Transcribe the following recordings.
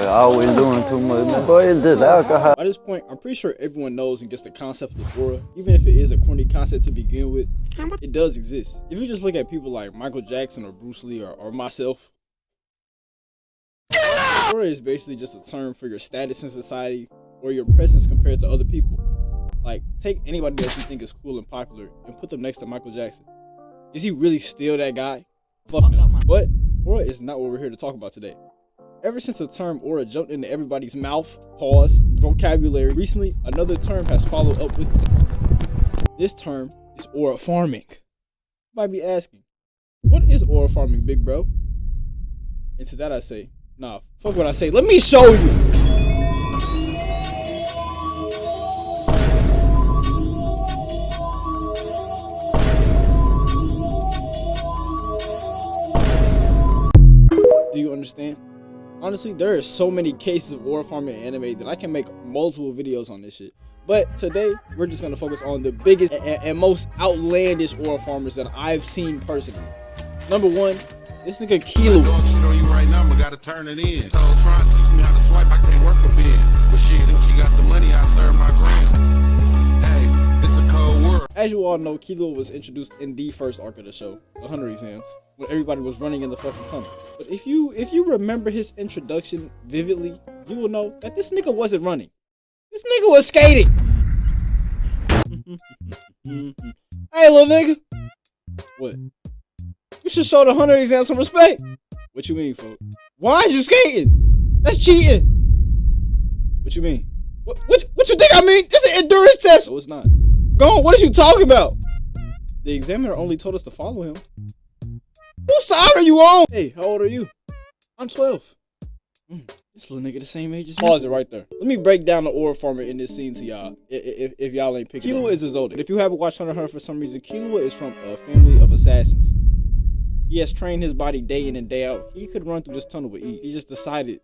always doing too much, man. Boy, it's just alcohol. By this point, I'm pretty sure everyone knows and gets the concept of the aura. Even if it is a corny concept to begin with, it does exist. If you just look at people like Michael Jackson or Bruce Lee or myself, aura is basically just a term for your status in society or your presence compared to other people. Like, take anybody that you think is cool and popular and put them next to Michael Jackson. Is he really still that guy? Fuck no. But aura is not what we're here to talk about today. Ever since the term aura jumped into everybody's mouth, vocabulary, recently another term has followed up with it. This term is aura farming. You might be asking, what is aura farming, big bro? And to that I say, nah, fuck what I say. Let me show you. Do you understand? Honestly, there are so many cases of aura farming in anime that I can make multiple videos on this shit. But today, we're just gonna focus on the biggest and most outlandish aura farmers that I've seen personally. Number one, this nigga Killua. Shit on you right now, but gotta turn it in. Told trying to teach me how to swipe, I can't work a bit. But shit, if she got the money, I serve my grams. Hey, it's a cold world. As you all know, Killua was introduced in the first arc of the show, the 100 exams, when everybody was running in the fucking tunnel. But if you remember his introduction vividly, you will know that this nigga wasn't running. This nigga was skating. Hey, little nigga. What? You should show the 100 exams some respect. What you mean, folks? Why is you skating? That's cheating. What you mean? What you think I mean? It's an endurance test. No, it's not. Go on, what is you talking about? The examiner only told us to follow him. Whose side are you on? Hey, how old are you? I'm 12. This little nigga the same age as me. Pause it right there. Let me break down the aura farmer in this scene to y'all, if y'all ain't picking Killua is a Zodiac. If you haven't watched Hunter x Hunter for some reason, Killua is from a family of assassins. He has trained his body day in and day out. He could run through this tunnel with ease. He just decided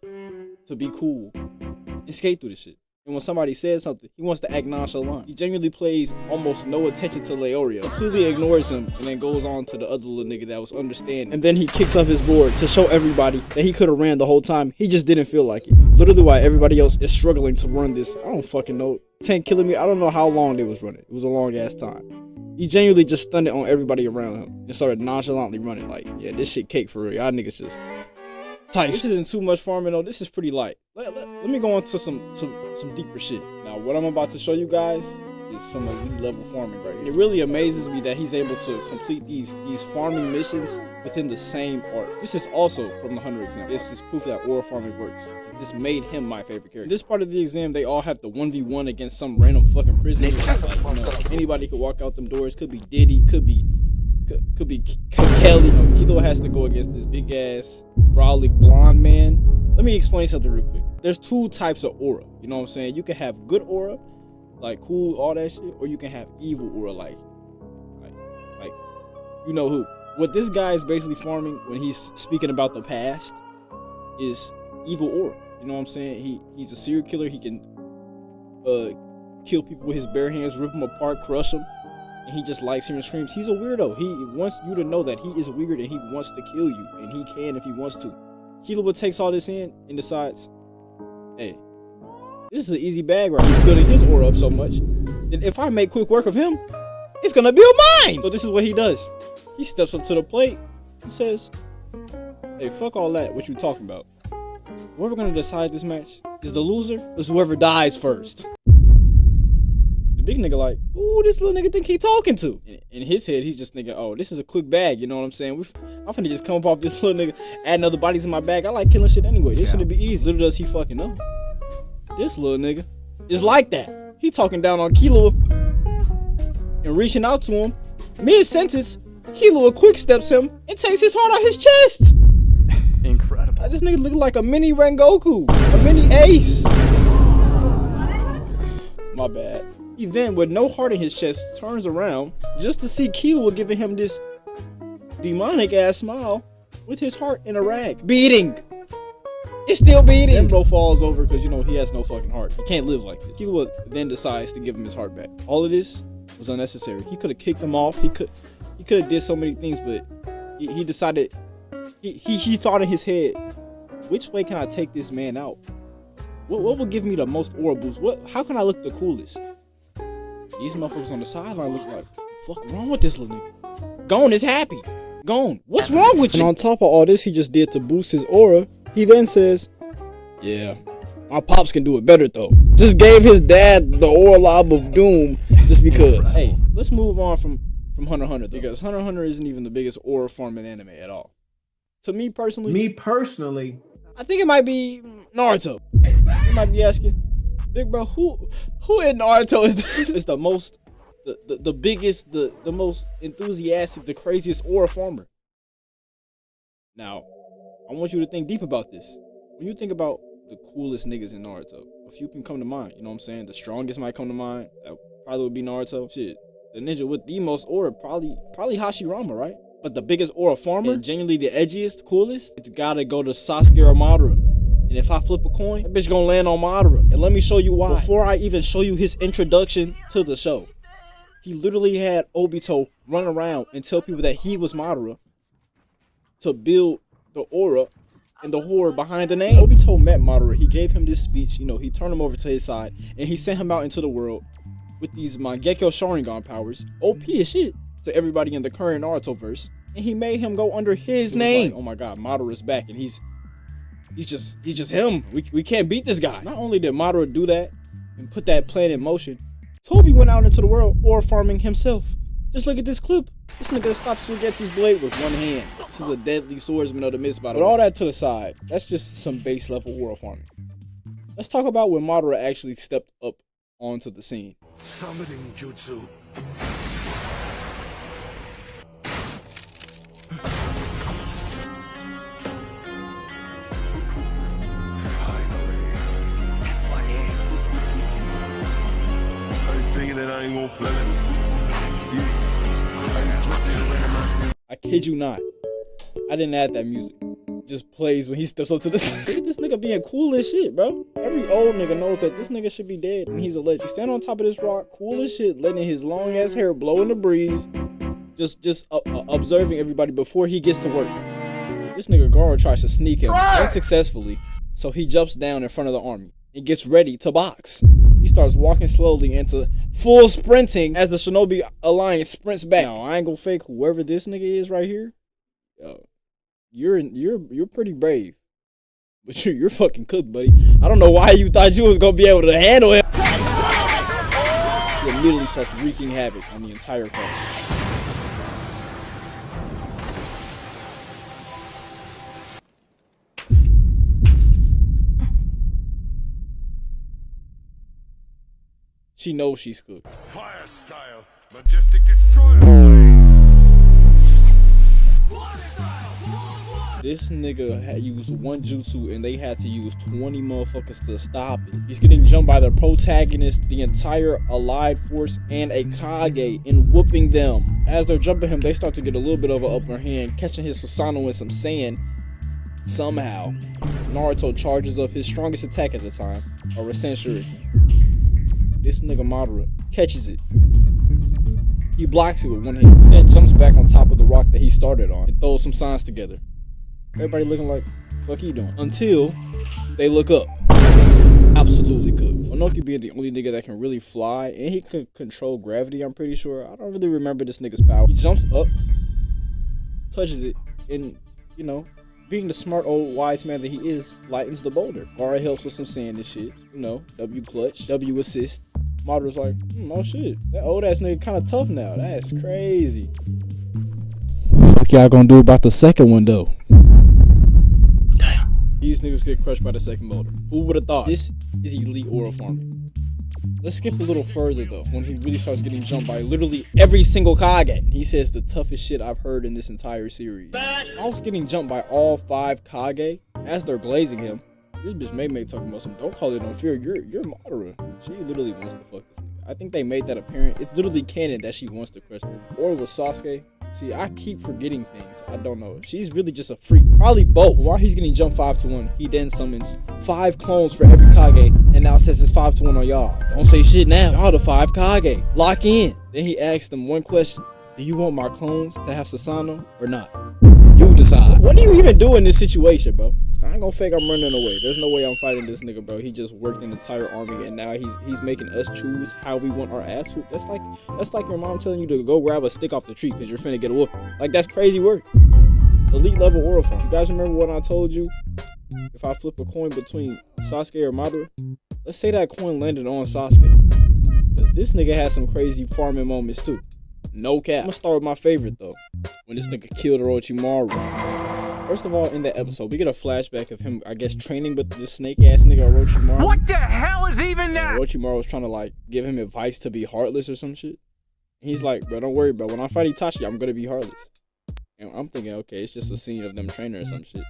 to be cool and skate through this shit. And when somebody says something, he wants to act nonchalant. He genuinely pays almost no attention to Leorio, completely ignores him, and then goes on to the other little nigga that was understanding. And then he kicks off his board to show everybody that he could have ran the whole time. He just didn't feel like it. Literally while everybody else is struggling to run this, I don't fucking know, 10 kilometers, I don't know how long they was running. It was a long ass time. He genuinely just stunned it on everybody around him and started nonchalantly running like, yeah, this shit cake for real. Y'all niggas just tight. This isn't too much farming though. This is pretty light. Let me go on to some deeper shit. Now, what I'm about to show you guys is some elite level farming right here. It really amazes me that he's able to complete these farming missions within the same arc. This is also from the 100 exam. This is proof that aura farming works. This made him my favorite character. This part of the exam, they all have to 1v1 against some random fucking prisoner. Like, you know, anybody could walk out them doors. Could be Diddy. Could be Kelly. Killua has to go against this big ass brolic blonde man. Let me explain something real quick. There's two types of aura. You know what I'm saying? You can have good aura, like cool, all that shit, or you can have evil aura, like you know who. What this guy is basically farming when he's speaking about the past is evil aura. You know what I'm saying? He's a serial killer. He can kill people with his bare hands, rip them apart, crush them. And he just likes hearing screams. He's a weirdo. He wants you to know that he is weird and he wants to kill you. And he can if he wants to. Killua takes all this in and decides, hey, this is an easy bag right? He's building his aura up so much that if I make quick work of him, it's gonna build mine. So this is what he does. He steps up to the plate and says, hey, fuck all that, what you talking about? What we're gonna decide this match is the loser is whoever dies first. Big nigga like, ooh, this little nigga think he talking to. In his head, he's just thinking, oh, this is a quick bag, you know what I'm saying? I'm finna just come up off this little nigga, adding other bodies in my bag. I like killing shit anyway. This shouldn't be easy. Little does he fucking know. This little nigga is like that. He talking down on Killua and reaching out to him. Mid-sentence, Killua quick steps him and takes his heart out his chest. Incredible. This nigga looking like a mini Rengoku, a mini Ace. My bad. He then, with no heart in his chest, turns around just to see Killua giving him this demonic ass smile with his heart in a rag. Beating! It's still beating! Then bro falls over because, you know, he has no fucking heart. He can't live like this. Killua then decides to give him his heart back. All of this was unnecessary. He could have kicked him off. He could have did so many things, but he decided, he thought in his head, which way can I take this man out? What will give me the most aura boost? How can I look the coolest? These motherfuckers on the sideline look like, fuck wrong with this little nigga? Gon is happy. Gon, what's wrong with you? And on top of all this he just did to boost his aura, he then says, yeah, my pops can do it better though. Just gave his dad the aura lob of doom just because. Hey, let's move on from Hunter x Hunter though, because Hunter x Hunter isn't even the biggest aura farming anime at all. To me personally, I think it might be Naruto. You might be asking, big bro, who in Naruto is the most, the biggest, the most enthusiastic, the craziest aura farmer? Now, I want you to think deep about this. When you think about the coolest niggas in Naruto, a few can come to mind. You know what I'm saying? The strongest might come to mind. That probably would be Naruto. Shit, the ninja with the most aura, probably Hashirama, right? But the biggest aura farmer, and genuinely the edgiest, coolest, it's gotta go to Sasuke or Madara. And if I flip a coin, that bitch gonna land on Madara. And let me show you why. Before I even show you his introduction to the show, he literally had Obito run around and tell people that he was Madara to build the aura and the horror behind the name. Obito met Madara, he gave him this speech, you know, he turned him over to his side, and he sent him out into the world with these Mangekyo Sharingan powers, OP as shit to everybody in the current Naruto verse, and he made him go under his name. Like, oh my god, Madara's back, and he's just him. We can't beat this guy. Not only did Madara do that and put that plan in motion, Toby went out into the world aura farming himself. Just look at this clip. This nigga stops Sugetsu's blade with one hand. This is a deadly swordsman of the mist, by the way. But all that to the side, that's just some base level aura farming. Let's talk about when Madara actually stepped up onto the scene. Summoning jutsu. I kid you not. I didn't add that music. It just plays when he steps up to the scene. Look at this nigga being cool as shit, bro. Every old nigga knows that this nigga should be dead and he's a legend. He stand on top of this rock, cool as shit, letting his long ass hair blow in the breeze. Just observing everybody before he gets to work. This nigga Garo tries to sneak him unsuccessfully, so he jumps down in front of the army and gets ready to box. He starts walking slowly into full sprinting as the Shinobi Alliance sprints back. Now, I ain't gonna fake whoever this nigga is right here. You're pretty brave, but you're fucking cooked, buddy. I don't know why you thought you was gonna be able to handle him. He immediately starts wreaking havoc on the entire car. She knows she's cooked. Fire style, majestic destroyer. This nigga had used one jutsu and they had to use 20 motherfuckers to stop it. He's getting jumped by the protagonist, the entire Allied force, and a Kage and whooping them. As they're jumping him, they start to get a little bit of an upper hand, catching his Susanoo in some sand. Somehow, Naruto charges up his strongest attack at the time, a Rasen Shuriken. This nigga Madara catches it. He blocks it with one hand, then jumps back on top of the rock that he started on and throws some signs together. Everybody looking like, fuck he doing? Until they look up. Absolutely cooked. Onoki being the only nigga that can really fly, and he can control gravity, I'm pretty sure. I don't really remember this nigga's power. He jumps up, touches it, and, you know, being the smart old wise man that he is, lightens the boulder. Gara helps with some sand and shit. You know, W clutch, W assist. Madara's like, oh shit, that old ass nigga kinda tough now. That's crazy. Fuck y'all gonna do about the second one though? Damn. These niggas get crushed by the second boulder. Who would've thought? This is elite aura farming. Let's skip a little further though, when he really starts getting jumped by literally every single Kage. He says the toughest shit I've heard in this entire series. I was getting jumped by all 5 Kage as they're glazing him. This bitch May talking about some, don't call it no fear, you're Madara. She literally wants to fuck this nigga. I think they made that apparent. It's literally canon that she wants to crush this nigga. Or with Sasuke. See, I keep forgetting things. I don't know. She's really just a freak. Probably both. While he's getting jumped 5-1, he then summons 5 clones for every Kage, and now says it's 5-1 on y'all. Don't say shit now. Y'all the 5 Kage. Lock in. Then he asks them one question. Do you want my clones to have Susanoo or not? You decide. What do you even do in this situation, bro? I ain't gonna fake I'm running away. There's no way I'm fighting this nigga, bro. He just worked an entire army and now he's making us choose how we want our ass whooped. That's like your mom telling you to go grab a stick off the tree because you're finna get a whooping. Like, that's crazy work. Elite level aura form. You guys remember what I told you? If I flip a coin between Sasuke or Madara, let's say that coin landed on Sasuke. Because this nigga had some crazy farming moments too. No cap. I'm gonna start with my favorite though. When this nigga killed Orochimaru. First of all, in that episode, we get a flashback of him, I guess, training with this snake ass nigga Orochimaru. What the hell is even that? And Orochimaru was trying to like give him advice to be heartless or some shit. And he's like, bro, don't worry, bro. When I fight Itachi, I'm gonna be heartless. And I'm thinking, okay, it's just a scene of them training or some shit.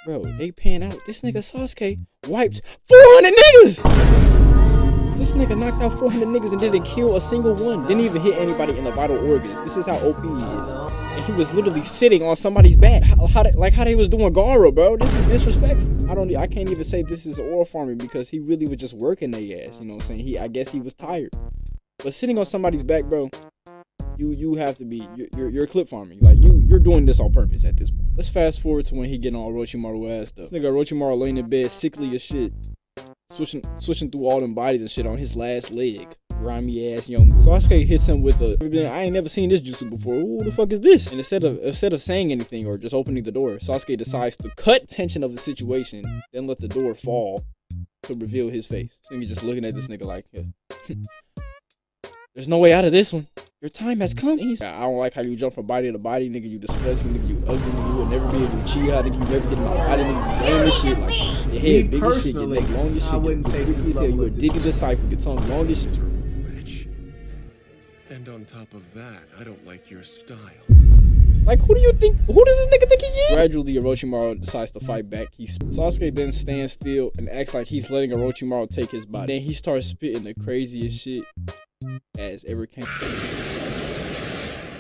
Bro, they pan out. This nigga Sasuke wiped 400 niggas! This nigga knocked out 400 niggas and didn't kill a single one. Didn't even hit anybody in the vital organs. This is how OP he is. And he was literally sitting on somebody's back. How they was doing Gara, bro. This is disrespectful. I can't even say this is oral farming because he really was just working their ass. You know what I'm saying? I guess he was tired. But sitting on somebody's back, bro, you have to be, you're clip farming. Like, you're doing this on purpose at this point. Let's fast forward to when he getting on Orochimaru ass though. This nigga Orochimaru laying in bed, sickly as shit. Switching through all them bodies and shit on his last leg. Grimy ass young. Sasuke hits him with I ain't never seen this jutsu before. Who the fuck is this? And instead of saying anything or just opening the door, Sasuke decides to cut tension of the situation, then let the door fall to reveal his face. So nigga just looking at this nigga like, yeah. There's no way out of this one. Your time has come. I don't like how you jump from body to body, nigga. You disgust me, nigga. You ugly, nigga. You will never be a Uchiha, nigga. You never get in my body, nigga. You lame as shit. Like, your head big as shit, your neck long as shit, you freaky as hell. You a diggy disciple, your tongue long as shit. Rich. And on top of that, I don't like your style. Like, who do you think? Who does this nigga think he is? Gradually, Orochimaru decides to fight back. Sasuke then stands still and acts like he's letting Orochimaru take his body. Then he starts spitting the craziest shit as ever came.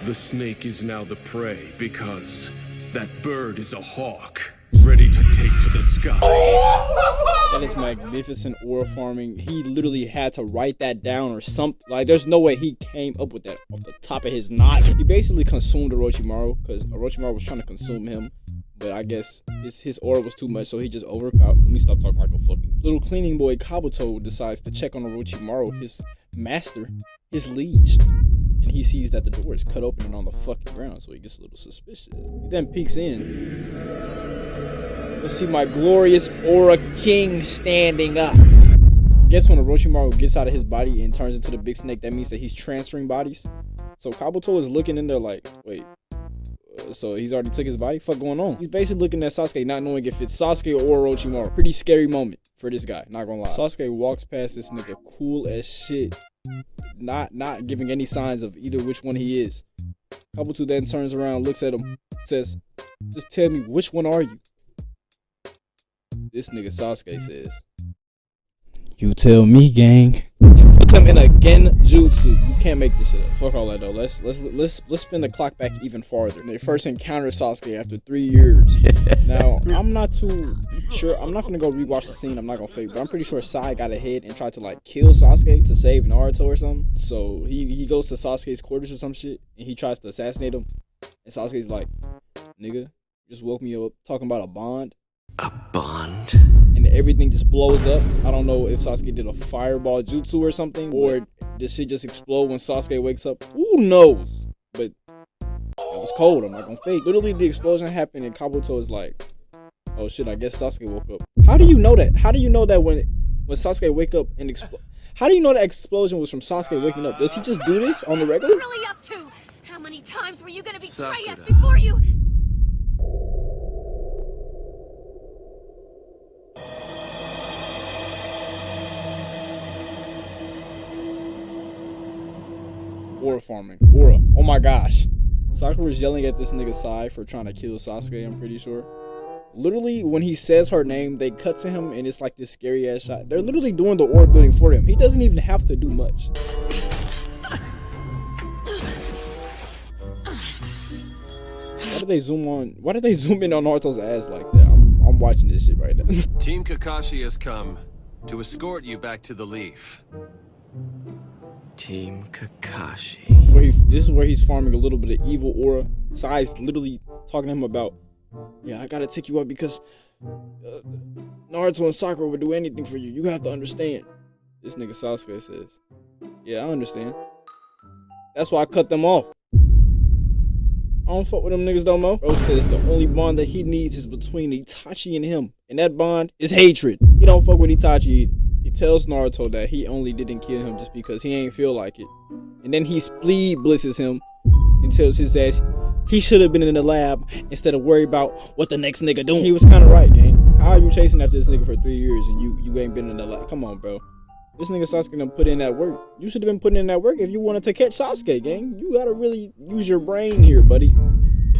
The snake is now the prey because that bird is a hawk, ready to take to the sky. That is magnificent aura farming. He literally had to write that down or something. Like, there's no way he came up with that off the top of his knot. He basically consumed Orochimaru because Orochimaru was trying to consume him. But I guess his aura was too much, so he just overpowered. Let me stop talking like a fucking little cleaning boy. Kabuto decides to check on Orochimaru, his master, his liege. And he sees that the door is cut open and on the fucking ground, so he gets a little suspicious. He then peeks in to see my glorious Aura King standing up. Guess when Orochimaru gets out of his body and turns into the big snake, that means that he's transferring bodies. So Kabuto is looking in there like, wait, so he's already took his body? Fuck going on? He's basically looking at Sasuke, not knowing if it's Sasuke or Orochimaru. Pretty scary moment for this guy, not gonna lie. Sasuke walks past this nigga cool as shit, not giving any signs of either which one he is. Kabuto then turns around, looks at him, says, just tell me, which one are you? This nigga Sasuke says, you tell me, gang. And puts him in a genjutsu. You can't make this shit up. Fuck all that though. Let's spin the clock back even farther. They first encounter Sasuke after 3 years. Now, I'm not too sure. I'm not gonna go rewatch the scene. I'm not gonna fake, but I'm pretty sure Sai got ahead and tried to like kill Sasuke to save Naruto or something. So he goes to Sasuke's quarters or some shit and he tries to assassinate him. And Sasuke's like, nigga, you just woke me up talking about a bond. A bond? And everything just blows up. I don't know if Sasuke did a fireball jutsu or something, or did shit just explode when Sasuke wakes up? Who knows? But it was cold. I'm not gonna fake. Literally, the explosion happened, and Kabuto is like, "Oh shit! I guess Sasuke woke up." How do you know that? How do you know that when Sasuke wake up and explode? How do you know that explosion was from Sasuke waking up? Does he just do this on the regular? Really up to? How many times were you gonna betray us before you? Aura farming. Aura. Oh my gosh. Sakura's yelling at this nigga Sai for trying to kill Sasuke, I'm pretty sure. Literally, when he says her name, they cut to him and it's like this scary ass shot. They're literally doing the aura building for him. He doesn't even have to do much. Why did they zoom in on Naruto's ass like that? I'm watching this shit right now. Team Kakashi has come to escort you back to the Leaf. Team Kakashi. This is where he's farming a little bit of evil aura. Sai's literally talking to him about, yeah, I gotta take you up because Naruto and Sakura would do anything for you. You have to understand. This nigga Sasuke says, yeah, I understand. That's why I cut them off. I don't fuck with them niggas no more. Bro says the only bond that he needs is between Itachi and him. And that bond is hatred. He don't fuck with Itachi either. He tells Naruto that he only didn't kill him just because he ain't feel like it. And then he speed blitzes him and tells his ass he should have been in the lab instead of worry about what the next nigga doing. He was kind of right, gang. How are you chasing after this nigga for 3 years and you ain't been in the lab? Come on, bro. This nigga Sasuke done put in that work. You should have been putting in that work if you wanted to catch Sasuke, gang. You gotta really use your brain here, buddy.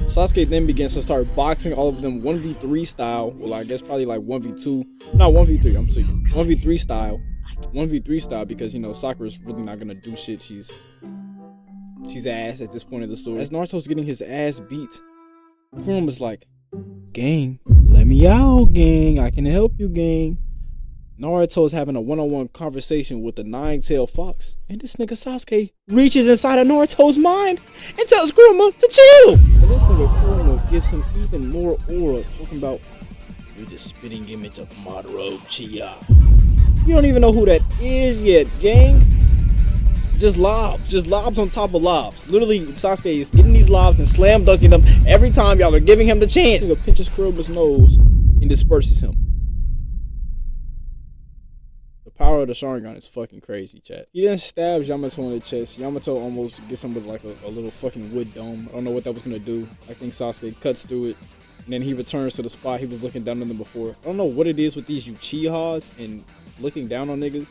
Sasuke then begins to start boxing all of them 1v3 style. Well, I guess probably like 1v2. No, 1v3, I'm tweaking. 1v3 style. 1v3 style because, you know, Sakura's really not gonna do shit. She's ass at this point of the story. As Naruto's getting his ass beat, Kuruma's like, gang, let me out, gang. I can help you, gang. Naruto's having a one-on-one conversation with the nine-tailed fox, and this nigga Sasuke reaches inside of Naruto's mind and tells Kuruma to chill. And this nigga Kuruma gives him even more aura, talking about, you're the spitting image of Madara Uchiha. You don't even know who that is yet, gang. Just lobs on top of lobs. Literally, Sasuke is getting these lobs and slam dunking them every time y'all are giving him the chance. He pinches Kuruma's nose and disperses him. The power of the Sharingan is fucking crazy, chat. He then stabs Yamato in the chest. Yamato almost gets him with like a little fucking wood dome. I don't know what that was gonna do. I think Sasuke cuts through it. And then he returns to the spot he was looking down on them before. I don't know what it is with these Uchihas and looking down on niggas.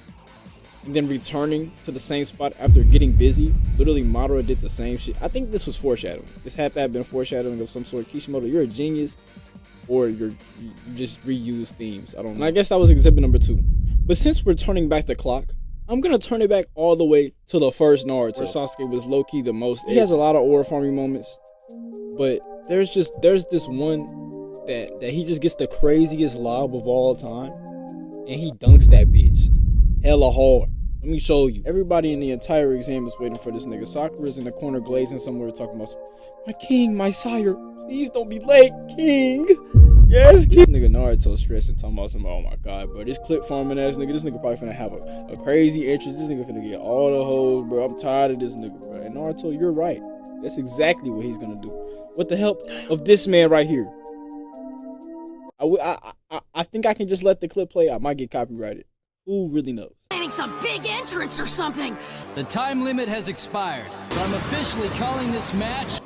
And then returning to the same spot after getting busy. Literally, Madara did the same shit. I think this was foreshadowing. This had to have been foreshadowing of some sort. Kishimoto, you're a genius. Or you just reuse themes. I don't know. And I guess that was exhibit number 2. But since we're turning back the clock, I'm gonna turn it back all the way to the first Naruto, where Sasuke was low-key the most. He has a lot of aura farming moments, but there's this one that he just gets the craziest lob of all time, and he dunks that bitch hella hard. Let me show you. Everybody in the entire exam is waiting for this nigga. Sakura's in the corner glazing somewhere talking about, my king, my sire, please don't be late, king. Yes, king. This nigga Naruto stressing, talking about some, oh my god, bro, this clip farming ass nigga, this nigga probably finna have a crazy entrance. This nigga finna get all the hoes, bro. I'm tired of this nigga, bro. And Naruto, you're right. That's exactly what he's gonna do. With the help of this man right here. I think I can just let the clip play. I might get copyrighted. Who really knows? Planning some big entrance or something. The time limit has expired, so I'm officially calling this match.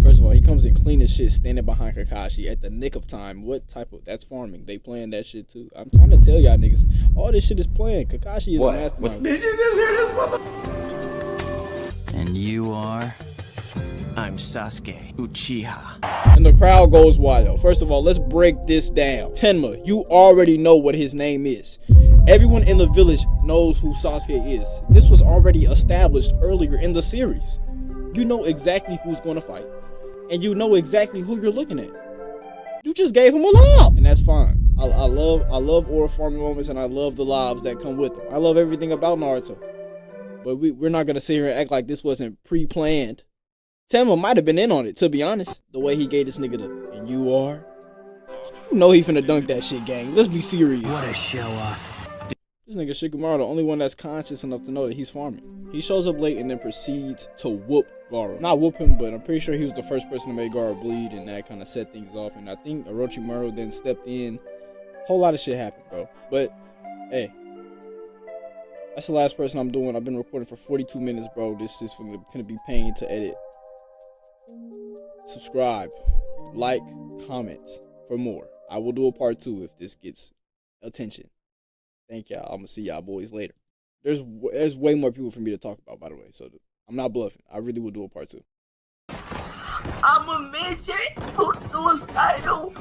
First of all, he comes in clean as shit, standing behind Kakashi at the nick of time. What type of... That's farming. They playing that shit too. I'm trying to tell y'all niggas. All this shit is playing. Kakashi is a mastermind. Did you just hear this mother? And you are? I'm Sasuke Uchiha. And the crowd goes wild. First of all, let's break this down. Tenma, you already know what his name is. Everyone in the village knows who Sasuke is. This was already established earlier in the series. You know exactly who's going to fight. And you know exactly who you're looking at. You just gave him a lob. And that's fine. I love aura farming moments, and I love the lobs that come with them. I love everything about Naruto. But we're not going to sit here and act like this wasn't pre-planned. Tenma might have been in on it, to be honest. The way he gave this nigga the, and you are? You know he finna dunk that shit, gang. Let's be serious. What a show-off. This nigga Shikamaru, the only one that's conscious enough to know that he's farming. He shows up late and then proceeds to whoop Gaara. Not whoop him, but I'm pretty sure he was the first person to make Gaara bleed, and that kind of set things off. And I think Orochimaru then stepped in. Whole lot of shit happened, bro. But, hey. That's the last person I'm doing. I've been recording for 42 minutes, bro. This is gonna be pain to edit. Subscribe, like, comment for more. I will do a part 2 if this gets attention. Thank y'all. I'm gonna see y'all boys later. There's way more people for me to talk about, by the way, so I'm not bluffing. I really will do a part 2. I'm a midget who's suicidal.